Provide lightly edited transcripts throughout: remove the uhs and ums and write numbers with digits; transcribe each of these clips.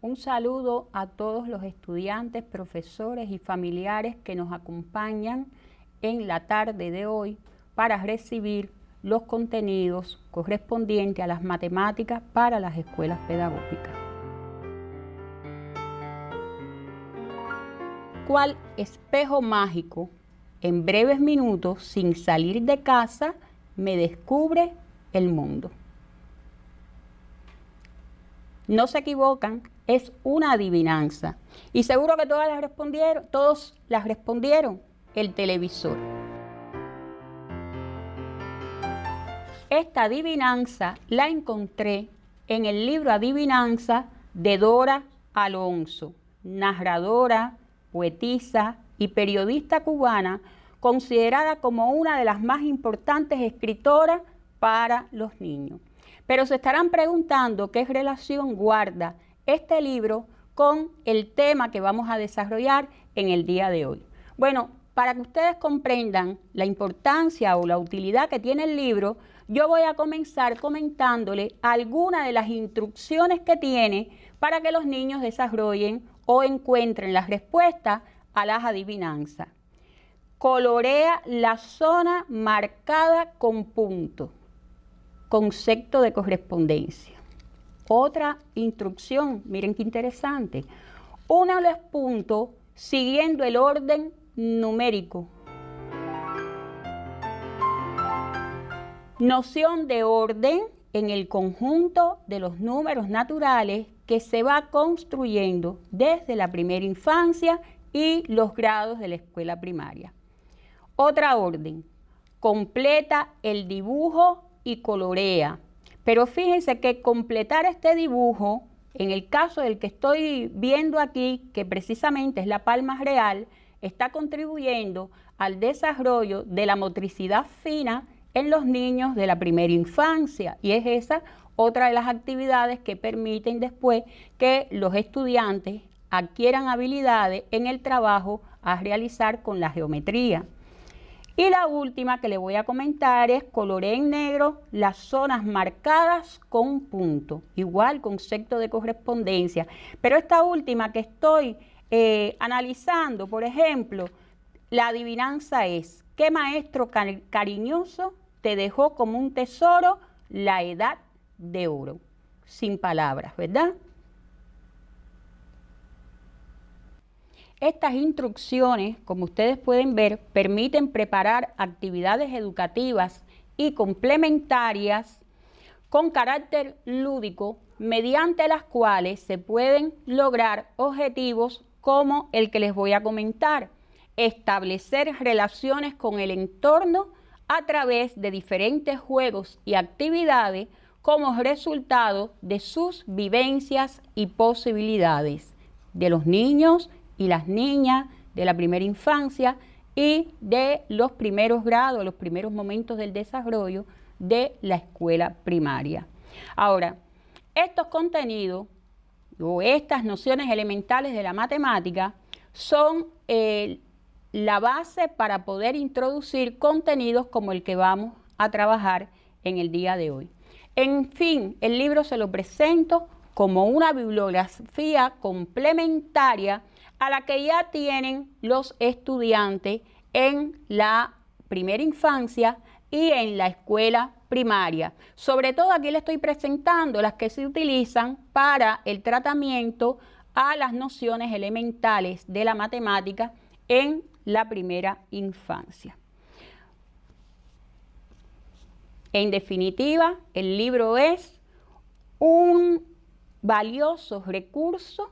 Un saludo a todos los estudiantes, profesores y familiares que nos acompañan en la tarde de hoy para recibir los contenidos correspondientes a las matemáticas para las escuelas pedagógicas. ¿Cuál espejo mágico, en breves minutos, sin salir de casa, me descubre el mundo? No se equivocan, es una adivinanza. Y seguro que todos las respondieron, el televisor. Esta adivinanza la encontré en el libro Adivinanza de Dora Alonso, narradora, poetisa y periodista cubana, considerada como una de las más importantes escritoras para los niños. Pero se estarán preguntando qué relación guarda este libro con el tema que vamos a desarrollar en el día de hoy. Bueno, para que ustedes comprendan la importancia o la utilidad que tiene el libro, yo voy a comenzar comentándole algunas de las instrucciones que tiene para que los niños desarrollen o encuentren las respuestas a las adivinanzas. Colorea la zona marcada con punto. Concepto de correspondencia. Otra instrucción, miren qué interesante. Una los puntos siguiendo el orden numérico. Noción de orden en el conjunto de los números naturales que se va construyendo desde la primera infancia y los grados de la escuela primaria. Otra orden, completa el dibujo y colorea. Pero fíjense que completar este dibujo, en el caso del que estoy viendo aquí, que precisamente es la palma real, está contribuyendo al desarrollo de la motricidad fina en los niños de la primera infancia. Y es esa otra de las actividades que permiten después que los estudiantes adquieran habilidades en el trabajo a realizar con la geometría. Y la última que le voy a comentar es coloree en negro las zonas marcadas con punto. Igual concepto de correspondencia. Pero esta última que estoy analizando, por ejemplo, la adivinanza es: ¿qué maestro cariñoso te dejó como un tesoro la edad de oro? Sin palabras, ¿verdad? Estas instrucciones, como ustedes pueden ver, permiten preparar actividades educativas y complementarias con carácter lúdico, mediante las cuales se pueden lograr objetivos como el que les voy a comentar: establecer relaciones con el entorno a través de diferentes juegos y actividades como resultado de sus vivencias y posibilidades de los niños y las niñas de la primera infancia y de los primeros grados, los primeros momentos del desarrollo de la escuela primaria. Ahora, estos contenidos o estas nociones elementales de la matemática son la base para poder introducir contenidos como el que vamos a trabajar en el día de hoy. En fin, el libro se lo presento como una bibliografía complementaria a la que ya tienen los estudiantes en la primera infancia y en la escuela primaria. Sobre todo aquí les estoy presentando las que se utilizan para el tratamiento a las nociones elementales de la matemática en la primera infancia. En definitiva, el libro es un valioso recurso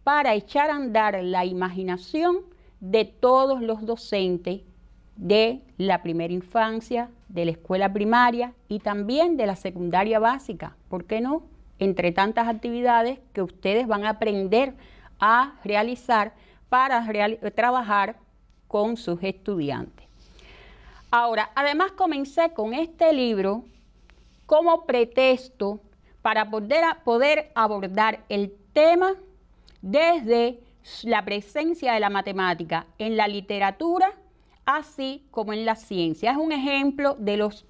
para echar a andar la imaginación de todos los docentes de la primera infancia, de la escuela primaria y también de la secundaria básica. ¿Por qué no? Entre tantas actividades que ustedes van a aprender a realizar para trabajar con sus estudiantes. Ahora, además comencé con este libro como pretexto para poder abordar el tema desde la presencia de la matemática en la literatura, así como en la ciencia. Es un ejemplo de los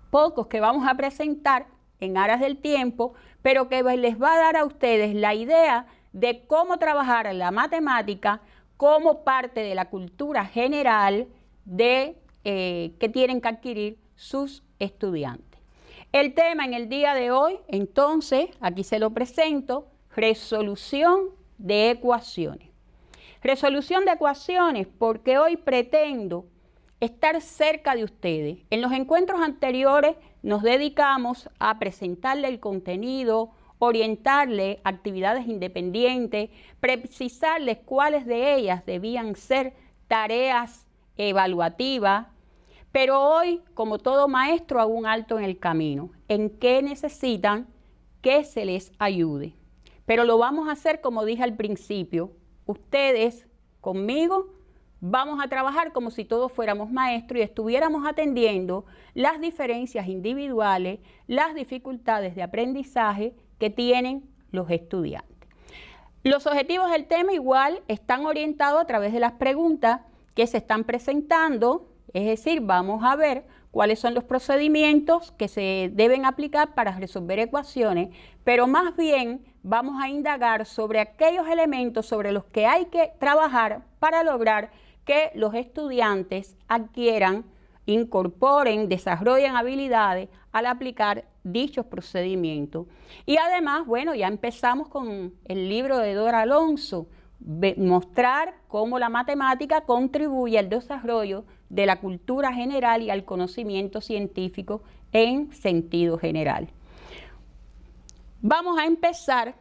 pocos que vamos a presentar en aras del tiempo, pero que les va a dar a ustedes la idea de cómo trabajar la matemática como parte de la cultura general que tienen que adquirir sus estudiantes. El tema en el día de hoy, entonces, aquí se lo presento, resolución de ecuaciones. Resolución de ecuaciones porque hoy pretendo estar cerca de ustedes. En los encuentros anteriores nos dedicamos a presentarle el contenido, orientarle actividades independientes, precisarles cuáles de ellas debían ser tareas evaluativas, pero hoy, como todo maestro, hago un alto en el camino, en qué necesitan que se les ayude. Pero lo vamos a hacer como dije al principio, ustedes conmigo vamos a trabajar como si todos fuéramos maestros y estuviéramos atendiendo las diferencias individuales, las dificultades de aprendizaje que tienen los estudiantes. Los objetivos del tema igual están orientados a través de las preguntas que se están presentando, es decir, vamos a ver cuáles son los procedimientos que se deben aplicar para resolver ecuaciones, pero más bien vamos a indagar sobre aquellos elementos sobre los que hay que trabajar para lograr que los estudiantes adquieran, incorporen, desarrollen habilidades al aplicar dichos procedimientos. Y además, bueno, ya empezamos con el libro de Dora Alonso, mostrar cómo la matemática contribuye al desarrollo de la cultura general y al conocimiento científico en sentido general. Vamos a empezar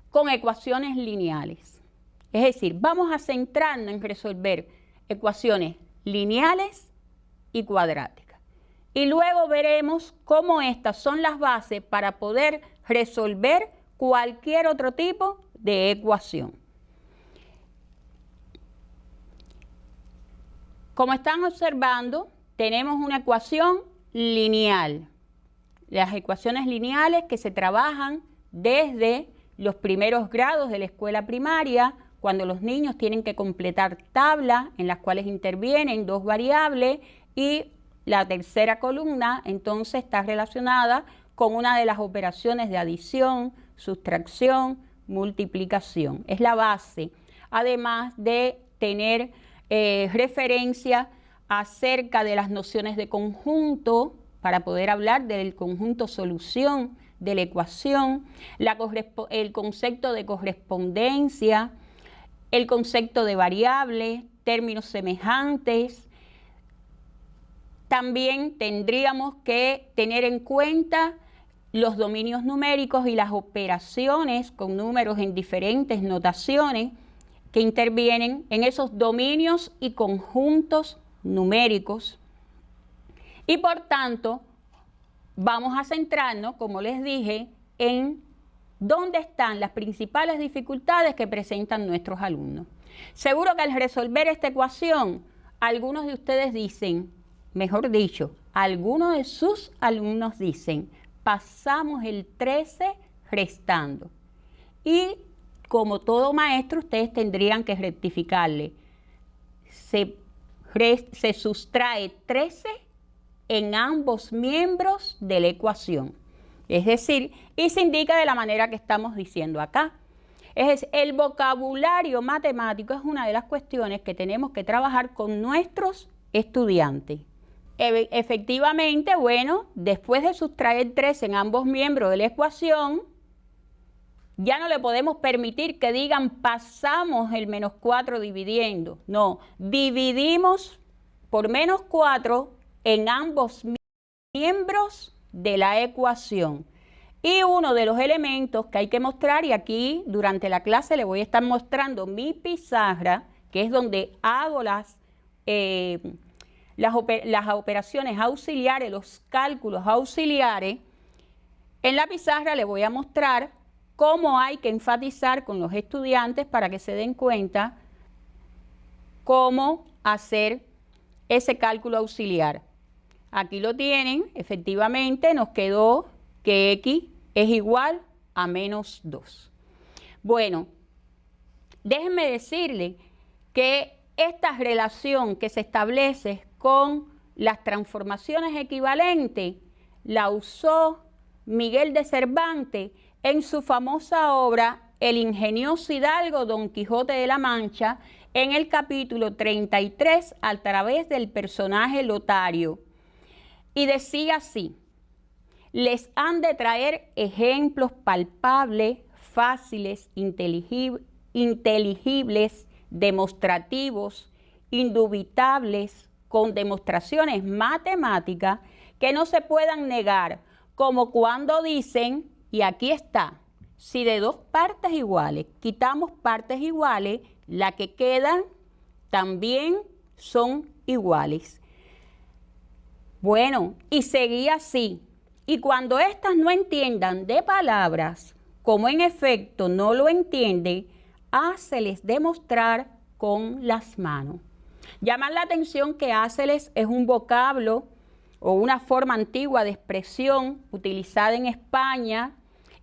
con ecuaciones lineales. Es decir, vamos a centrarnos en resolver ecuaciones lineales y cuadráticas. Y luego veremos cómo estas son las bases para poder resolver cualquier otro tipo de ecuación. Como están observando, tenemos una ecuación lineal. Las ecuaciones lineales que se trabajan desde los primeros grados de la escuela primaria, cuando los niños tienen que completar tablas en las cuales intervienen dos variables y la tercera columna entonces está relacionada con una de las operaciones de adición, sustracción, multiplicación. Es la base, además de tener referencia acerca de las nociones de conjunto para poder hablar del conjunto solución de la ecuación, el concepto de correspondencia, el concepto de variable, términos semejantes. También tendríamos que tener en cuenta los dominios numéricos y las operaciones con números en diferentes notaciones que intervienen en esos dominios y conjuntos numéricos. Y por tanto, vamos a centrarnos, como les dije, en dónde están las principales dificultades que presentan nuestros alumnos. Seguro que al resolver esta ecuación, algunos de ustedes dicen, mejor dicho, algunos de sus alumnos dicen, pasamos el 13 restando. Y como todo maestro, ustedes tendrían que rectificarle. Se sustrae 13 en ambos miembros de la ecuación. Es decir, y se indica de la manera que estamos diciendo acá. Es decir, el vocabulario matemático es una de las cuestiones que tenemos que trabajar con nuestros estudiantes. Efectivamente, bueno, después de sustraer 13 en ambos miembros de la ecuación, ya no le podemos permitir que digan pasamos el menos 4 dividiendo. No, dividimos por menos 4 en ambos miembros de la ecuación. Y uno de los elementos que hay que mostrar, y aquí durante la clase le voy a estar mostrando mi pizarra, que es donde hago las operaciones auxiliares, los cálculos auxiliares. En la pizarra le voy a mostrar cómo hay que enfatizar con los estudiantes para que se den cuenta cómo hacer ese cálculo auxiliar. Aquí lo tienen, efectivamente nos quedó que x es igual a menos 2. Bueno, déjenme decirle que esta relación que se establece con las transformaciones equivalentes la usó Miguel de Cervantes en su famosa obra El ingenioso hidalgo Don Quijote de la Mancha, en el capítulo 33, a través del personaje Lotario. Y decía así: les han de traer ejemplos palpables, fáciles, inteligibles, demostrativos, indubitables, con demostraciones matemáticas que no se puedan negar, como cuando dicen, y aquí está, si de dos partes iguales quitamos partes iguales, las que quedan también son iguales. Bueno, y seguía así. Y cuando éstas no entiendan de palabras, como en efecto no lo entienden, háceles demostrar con las manos. Llaman la atención que háceles es un vocablo o una forma antigua de expresión utilizada en España,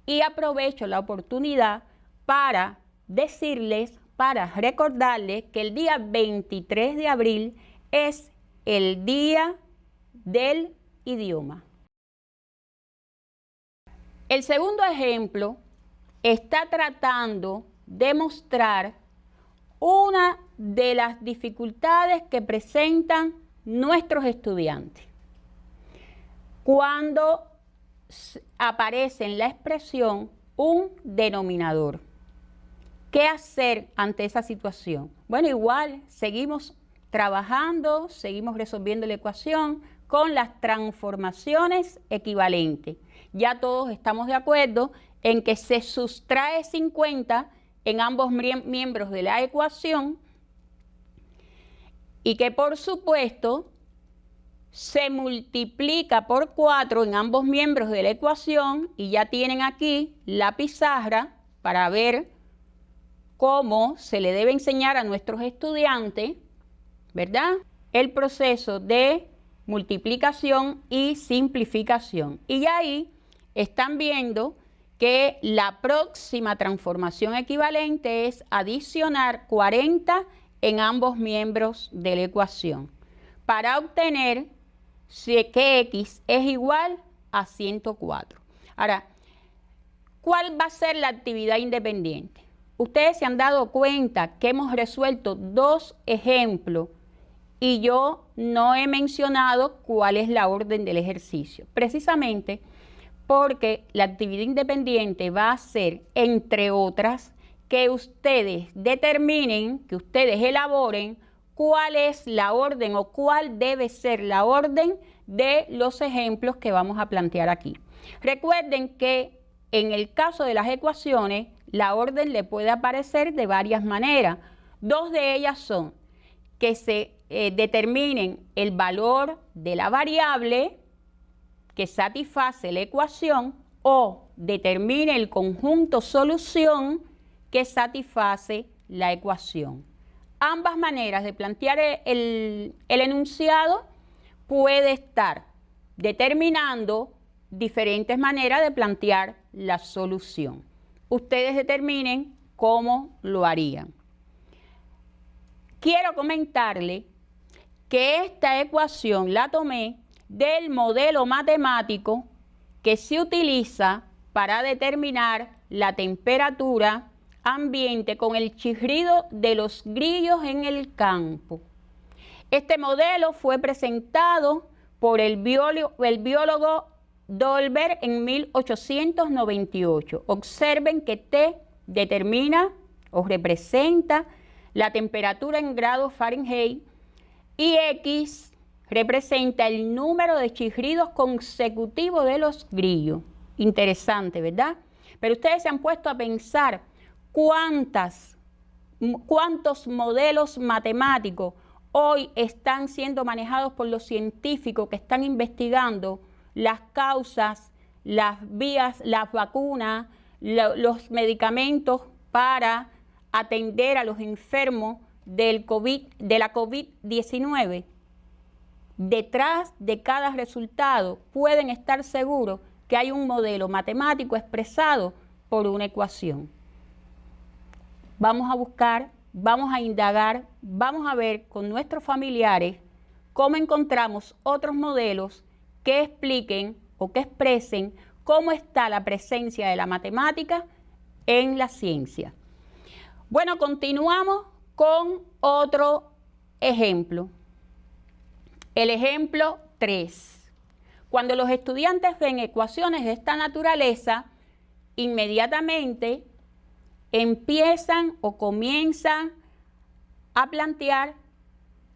y aprovecho la oportunidad para decirles, para recordarles que el día 23 de abril es el Día del Idioma. El segundo ejemplo está tratando de mostrar una de las dificultades que presentan nuestros estudiantes cuando aparece en la expresión un denominador. ¿Qué hacer ante esa situación? Bueno, igual seguimos trabajando, seguimos resolviendo la ecuación con las transformaciones equivalentes. Ya todos estamos de acuerdo en que se sustrae 50 en ambos miembros de la ecuación y que por supuesto se multiplica por 4 en ambos miembros de la ecuación, y ya tienen aquí la pizarra para ver cómo se le debe enseñar a nuestros estudiantes, ¿verdad?, el proceso de multiplicación y simplificación. Y ahí están viendo que la próxima transformación equivalente es adicionar 40 en ambos miembros de la ecuación para obtener que x es igual a 104. Ahora, ¿cuál va a ser la actividad independiente? Ustedes se han dado cuenta que hemos resuelto dos ejemplos y yo no he mencionado cuál es la orden del ejercicio, precisamente porque la actividad independiente va a ser, entre otras, que ustedes determinen, que ustedes elaboren cuál es la orden o cuál debe ser la orden de los ejemplos que vamos a plantear aquí. Recuerden que en el caso de las ecuaciones, la orden le puede aparecer de varias maneras. Dos de ellas son que se determinen el valor de la variable que satisface la ecuación o determine el conjunto solución que satisface la ecuación. Ambas maneras de plantear el enunciado puede estar determinando diferentes maneras de plantear la solución. Ustedes determinen cómo lo harían. Quiero comentarle que esta ecuación la tomé del modelo matemático que se utiliza para determinar la temperatura ambiente con el chirrido de los grillos en el campo. Este modelo fue presentado por el biólogo Dolbear en 1898. Observen que T determina o representa la temperatura en grados Fahrenheit y X representa el número de chirridos consecutivos de los grillos. Interesante, ¿verdad? Pero ustedes se han puesto a pensar cuántos modelos matemáticos hoy están siendo manejados por los científicos que están investigando las causas, las vías, las vacunas, los medicamentos para atender a los enfermos de la COVID-19. Detrás de cada resultado pueden estar seguros que hay un modelo matemático expresado por una ecuación. Vamos a buscar, vamos a indagar, vamos a ver con nuestros familiares cómo encontramos otros modelos que expliquen o que expresen cómo está la presencia de la matemática en la ciencia. Bueno, continuamos con otro ejemplo. El ejemplo 3. Cuando los estudiantes ven ecuaciones de esta naturaleza, inmediatamente empiezan o comienzan a plantear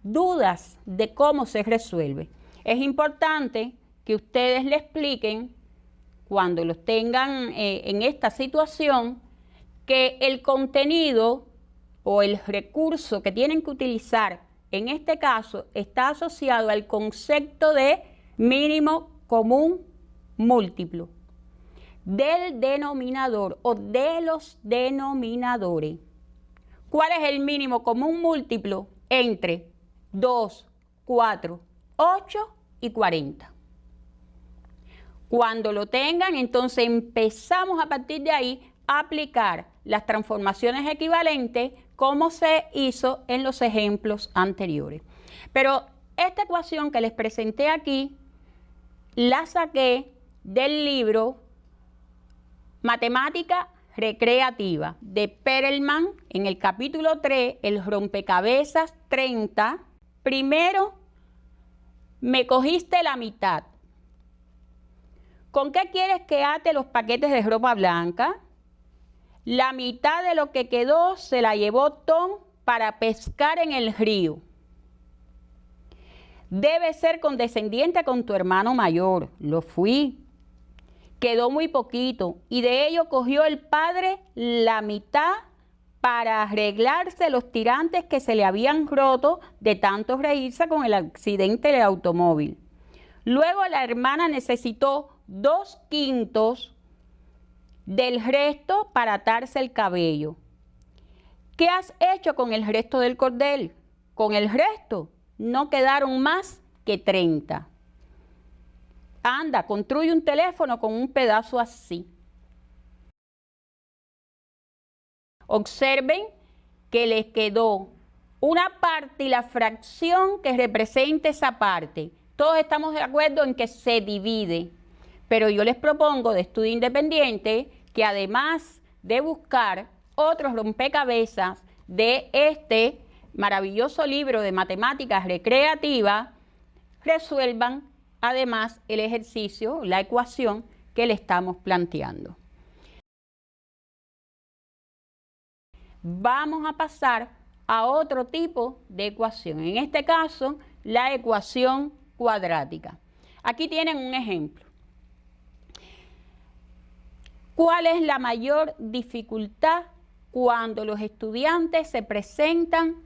dudas de cómo se resuelve. Es importante que ustedes le expliquen, cuando los tengan en esta situación, que el contenido o el recurso que tienen que utilizar en este caso está asociado al concepto de mínimo común múltiplo, del denominador o de los denominadores. ¿Cuál es el mínimo común múltiplo entre 2, 4, 8 y 40? Cuando lo tengan, entonces empezamos a partir de ahí a aplicar las transformaciones equivalentes como se hizo en los ejemplos anteriores. Pero esta ecuación que les presenté aquí la saqué del libro Matemática Recreativa de Perelman, en el capítulo 3, el rompecabezas 30. Primero, me cogiste la mitad. ¿Con qué quieres que ate los paquetes de ropa blanca? La mitad de lo que quedó se la llevó Tom para pescar en el río. Debes ser condescendiente con tu hermano mayor. Lo fui. Quedó muy poquito y de ello cogió el padre la mitad para arreglarse los tirantes que se le habían roto de tanto reírse con el accidente del automóvil. Luego la hermana necesitó 2/5 del resto para atarse el cabello. ¿Qué has hecho con el resto del cordel? Con el resto no quedaron más que 30. Anda, construye un teléfono con un pedazo así. Observen que les quedó una parte y la fracción que representa esa parte. Todos estamos de acuerdo en que se divide, pero yo les propongo de estudio independiente que además de buscar otros rompecabezas de este maravilloso libro de matemáticas recreativas, resuelvan además el ejercicio, la ecuación que le estamos planteando. Vamos a pasar a otro tipo de ecuación, en este caso la ecuación cuadrática. Aquí tienen un ejemplo. ¿Cuál es la mayor dificultad cuando los estudiantes se presentan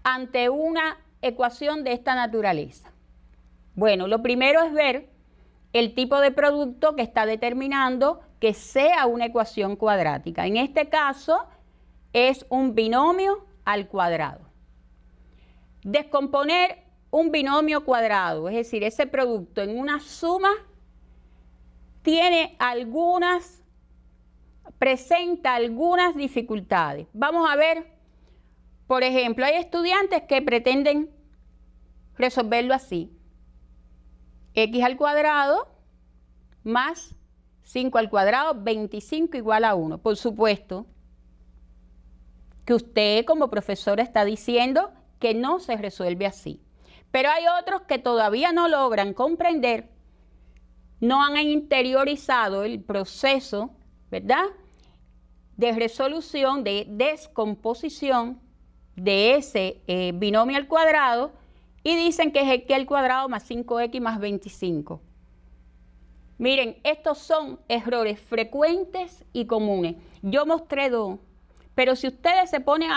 ante una ecuación de esta naturaleza? Bueno, lo primero es ver el tipo de producto que está determinando que sea una ecuación cuadrática. En este caso es un binomio al cuadrado. Descomponer un binomio cuadrado, es decir, ese producto en una suma, presenta algunas dificultades. Vamos a ver, por ejemplo, hay estudiantes que pretenden resolverlo así. X al cuadrado más 5 al cuadrado, 25 igual a 1. Por supuesto que usted como profesora está diciendo que no se resuelve así. Pero hay otros que todavía no logran comprender, no han interiorizado el proceso, ¿verdad?, de resolución, de descomposición de ese binomio al cuadrado, y dicen que es x al cuadrado más 5x más 25. Miren, estos son errores frecuentes y comunes. Yo mostré dos, pero si ustedes se ponen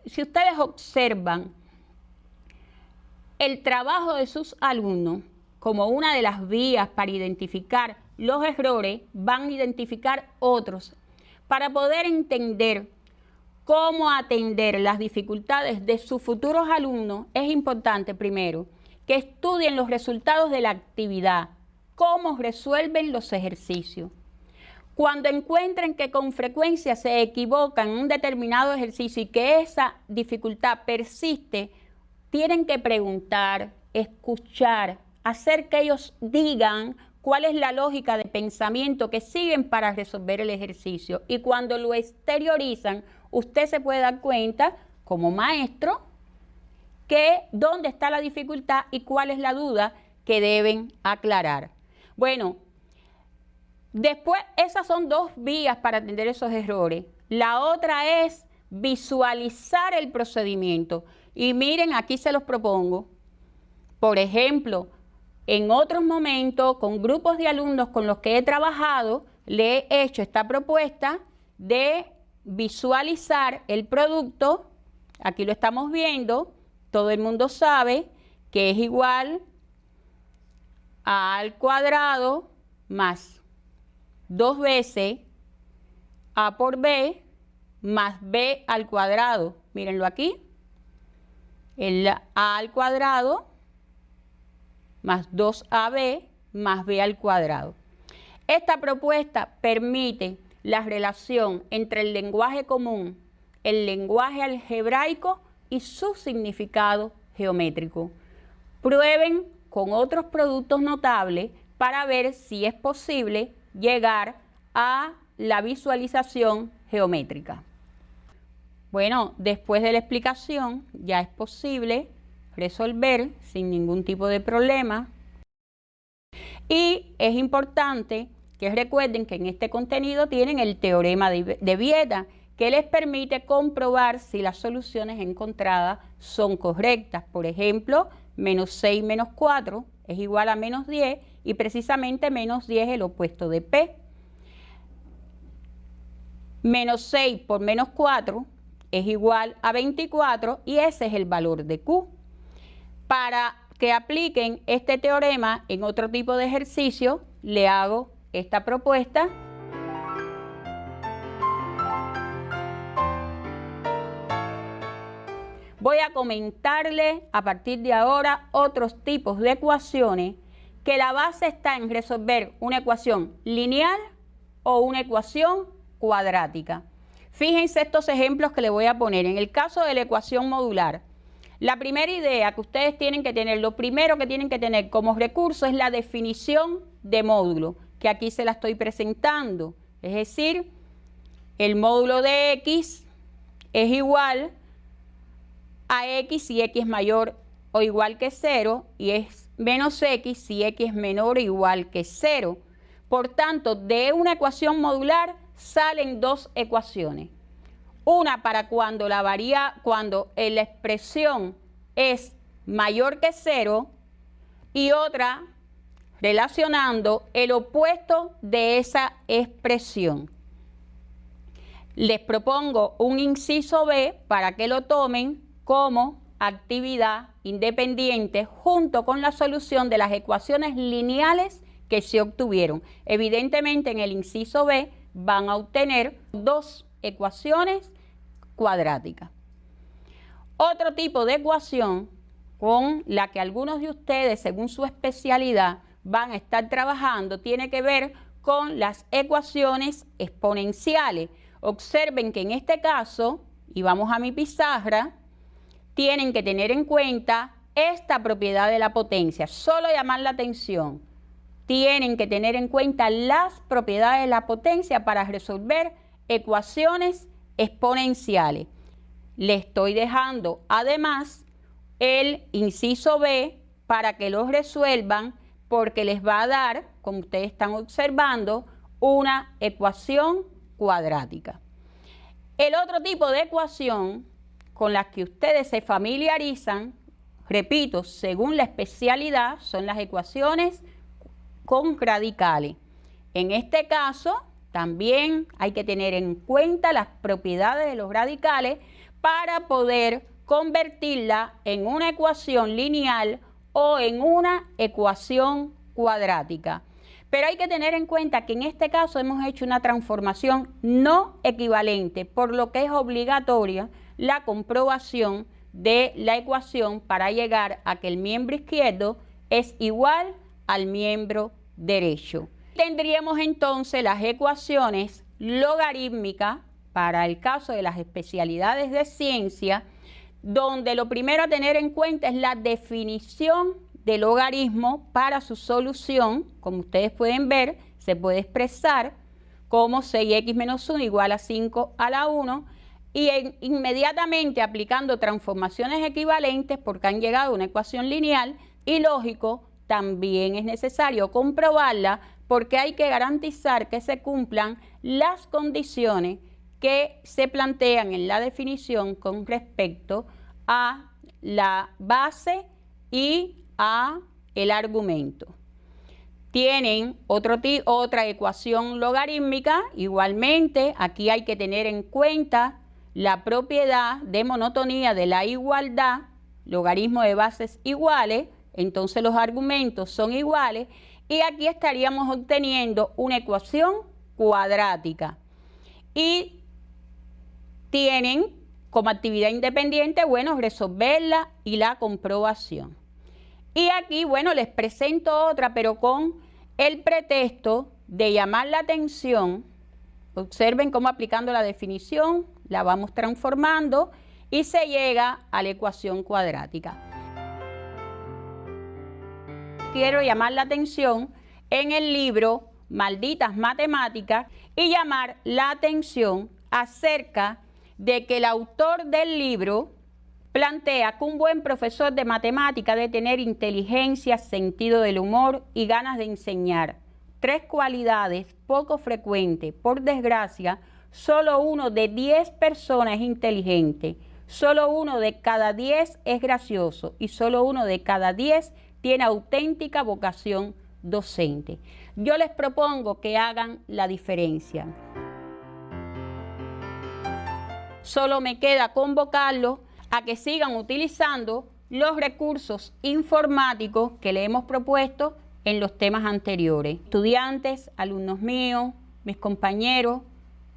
si ustedes observan el trabajo de sus alumnos como una de las vías para identificar los errores, van a identificar otros para poder entender cómo atender las dificultades de sus futuros alumnos. Es importante primero que estudien los resultados de la actividad, cómo resuelven los ejercicios. Cuando encuentren que con frecuencia se equivocan en un determinado ejercicio y que esa dificultad persiste, tienen que preguntar, escuchar, hacer que ellos digan cuál es la lógica de pensamiento que siguen para resolver el ejercicio. Y cuando lo exteriorizan, usted se puede dar cuenta, como maestro, que dónde está la dificultad y cuál es la duda que deben aclarar. Bueno, después esas son dos vías para atender esos errores. La otra es visualizar el procedimiento. Y miren, aquí se los propongo. Por ejemplo, en otros momentos, con grupos de alumnos con los que he trabajado, le he hecho esta propuesta de visualizar el producto. Aquí lo estamos viendo. Todo el mundo sabe que es igual a al cuadrado más 2 veces a por b más b al cuadrado. Mírenlo aquí. El a al cuadrado más 2ab más b al cuadrado. Esta propuesta permite la relación entre el lenguaje común, el lenguaje algebraico y su significado geométrico. Prueben con otros productos notables para ver si es posible llegar a la visualización geométrica. Bueno, después de la explicación ya es posible resolver sin ningún tipo de problema. Y es importante que recuerden que en este contenido tienen el teorema de Vieta, que les permite comprobar si las soluciones encontradas son correctas. Por ejemplo, menos 6 menos 4 es igual a menos 10 y precisamente menos 10 es el opuesto de P. Menos 6 por menos 4 es igual a 24 y ese es el valor de Q. Para que apliquen este teorema en otro tipo de ejercicio, le hago esta propuesta. Voy a comentarle a partir de ahora otros tipos de ecuaciones que la base está en resolver una ecuación lineal o una ecuación cuadrática. Fíjense estos ejemplos que le voy a poner. En el caso de la ecuación modular, la primera idea que ustedes tienen que tener, lo primero que tienen que tener como recurso es la definición de módulo, que aquí se la estoy presentando. Es decir, el módulo de x es igual a x si x es mayor o igual que 0 y es menos x si x es menor o igual que 0. Por tanto, de una ecuación modular salen dos ecuaciones. Una para cuando la expresión es mayor que 0 y otra relacionando el opuesto de esa expresión. Les propongo un inciso B para que lo tomen como actividad independiente junto con la solución de las ecuaciones lineales que se obtuvieron. Evidentemente en el inciso B van a obtener dos ecuaciones cuadráticas. Otro tipo de ecuación con la que algunos de ustedes, según su especialidad, van a estar trabajando, tiene que ver con las ecuaciones exponenciales. Observen que en este caso, y vamos a mi pizarra, tienen que tener en cuenta esta propiedad de la potencia. Solo llamar la atención. Tienen que tener en cuenta las propiedades de la potencia para resolver ecuaciones exponenciales. Le estoy dejando además el inciso B para que lo resuelvan porque les va a dar, como ustedes están observando, una ecuación cuadrática. El otro tipo de ecuación con las que ustedes se familiarizan, repito, según la especialidad, son las ecuaciones con radicales. En este caso, también hay que tener en cuenta las propiedades de los radicales para poder convertirla en una ecuación lineal o en una ecuación cuadrática. Pero hay que tener en cuenta que en este caso hemos hecho una transformación no equivalente, por lo que es obligatoria la comprobación de la ecuación para llegar a que el miembro izquierdo es igual al miembro derecho. Tendríamos entonces las ecuaciones logarítmicas para el caso de las especialidades de ciencia, donde lo primero a tener en cuenta es la definición de logaritmo para su solución. Como ustedes pueden ver, se puede expresar como 6x menos 1 igual a 5 a la 1 y inmediatamente aplicando transformaciones equivalentes, porque han llegado a una ecuación lineal, y lógico, también es necesario comprobarla porque hay que garantizar que se cumplan las condiciones que se plantean en la definición con respecto a la base y a el argumento. Tienen otra ecuación logarítmica, igualmente aquí hay que tener en cuenta la propiedad de monotonía de la igualdad, logaritmo de bases iguales, entonces los argumentos son iguales y aquí estaríamos obteniendo una ecuación cuadrática. Y tienen como actividad independiente, bueno, resolverla y la comprobación. Y aquí, bueno, les presento otra, pero con el pretexto de llamar la atención. Observen cómo aplicando la definición la vamos transformando y se llega a la ecuación cuadrática. Quiero llamar la atención en el libro Malditas Matemáticas y llamar la atención acerca de que el autor del libro plantea que un buen profesor de matemáticas debe tener inteligencia, sentido del humor y ganas de enseñar. 3 cualidades poco frecuentes. Por desgracia, solo 1 de 10 personas es inteligente, solo 1 de cada 10 es gracioso y solo 1 de cada 10 tiene auténtica vocación docente. Yo les propongo que hagan la diferencia. Solo me queda convocarlos a que sigan utilizando los recursos informáticos que le hemos propuesto en los temas anteriores. Estudiantes, alumnos míos, mis compañeros,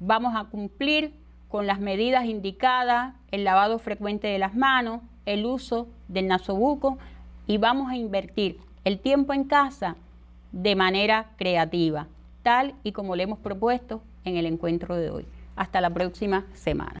vamos a cumplir con las medidas indicadas, el lavado frecuente de las manos, el uso del nasobuco y vamos a invertir el tiempo en casa de manera creativa, tal y como le hemos propuesto en el encuentro de hoy. Hasta la próxima semana.